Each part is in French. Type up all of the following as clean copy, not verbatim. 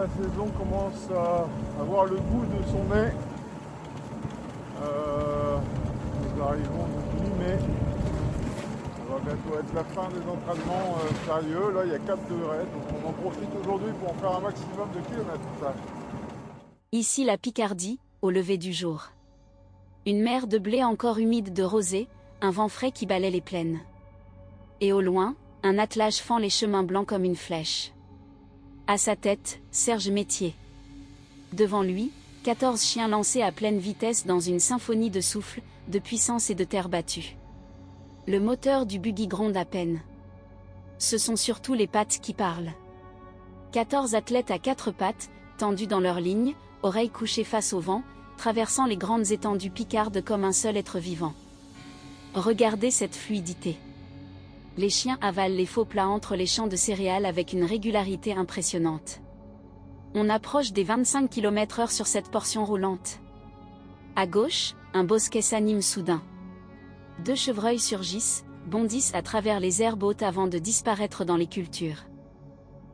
la saison commence à avoir le goût de son mets. Nous arrivons donc mi-mai. Ça va bientôt être la fin des entraînements sérieux. Là, il y a 4 degrés, donc on en profite aujourd'hui pour en faire un maximum de kilomètres. Ici la Picardie, au lever du jour. Une mer de blé encore humide de rosée, un vent frais qui balaie les plaines. Et au loin, un attelage fend les chemins blancs comme une flèche. À sa tête, Serge Métier. Devant lui, 14 chiens lancés à pleine vitesse dans une symphonie de souffle, de puissance et de terre battue. Le moteur du buggy gronde à peine. Ce sont surtout les pattes qui parlent. 14 athlètes à 4 pattes, tendus dans leur ligne, oreilles couchées face au vent, traversant les grandes étendues picardes comme un seul être vivant. Regardez cette fluidité. Les chiens avalent les faux plats entre les champs de céréales avec une régularité impressionnante. On approche des 25 km/h sur cette portion roulante. À gauche, un bosquet s'anime soudain. 2 chevreuils surgissent, bondissent à travers les herbes hautes avant de disparaître dans les cultures.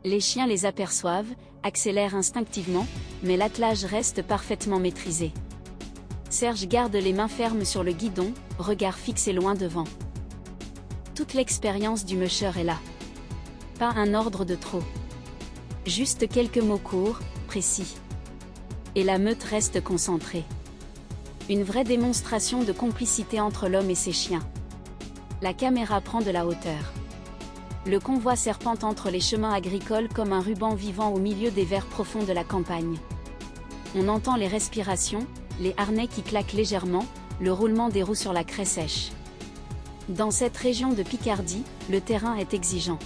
Les chiens les aperçoivent, accélèrent instinctivement, mais l'attelage reste parfaitement maîtrisé. Serge garde les mains fermes sur le guidon, regard fixé loin devant. Toute l'expérience du musher est là. Pas un ordre de trop. Juste quelques mots courts, précis. Et la meute reste concentrée. Une vraie démonstration de complicité entre l'homme et ses chiens. La caméra prend de la hauteur. Le convoi serpente entre les chemins agricoles comme un ruban vivant au milieu des verts profonds de la campagne. On entend les respirations, les harnais qui claquent légèrement, le roulement des roues sur la craie sèche. Dans cette région de Picardie, le terrain est exigeant.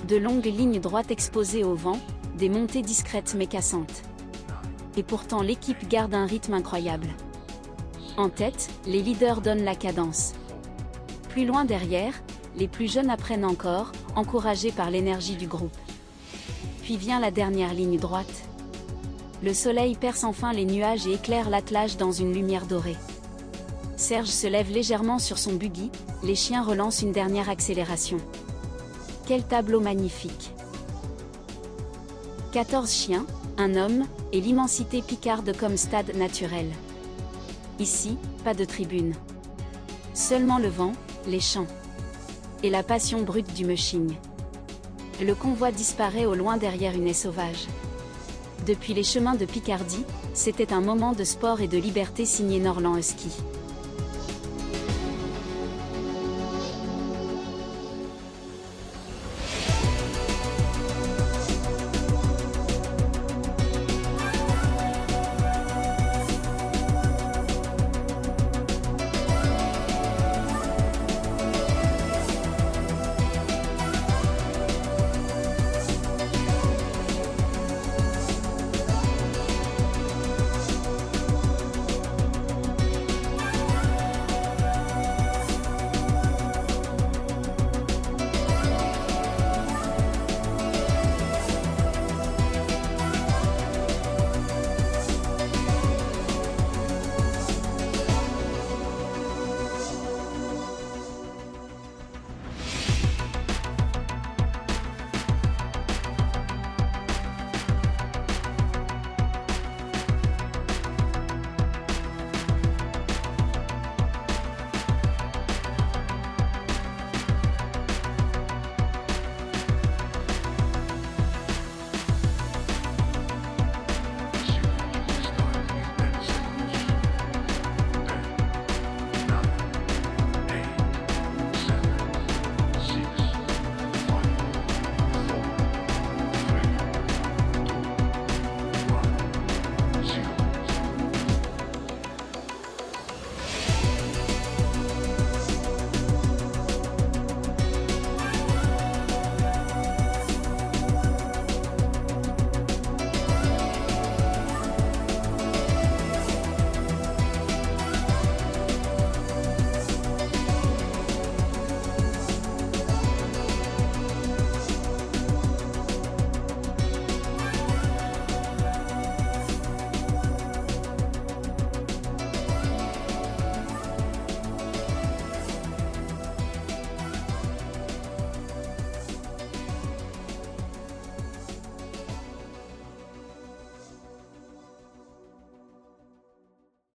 De longues lignes droites exposées au vent, des montées discrètes mais cassantes. Et pourtant l'équipe garde un rythme incroyable. En tête, les leaders donnent la cadence. Plus loin derrière, les plus jeunes apprennent encore, encouragés par l'énergie du groupe. Puis vient la dernière ligne droite. Le soleil perce enfin les nuages et éclaire l'attelage dans une lumière dorée. Serge se lève légèrement sur son buggy, les chiens relancent une dernière accélération. Quel tableau magnifique! 14 chiens, un homme, et l'immensité picarde comme stade naturel. Ici, pas de tribune. Seulement le vent, les champs. Et la passion brute du mushing. Le convoi disparaît au loin derrière une haie sauvage. Depuis les chemins de Picardie, c'était un moment de sport et de liberté signé Norlan Husky.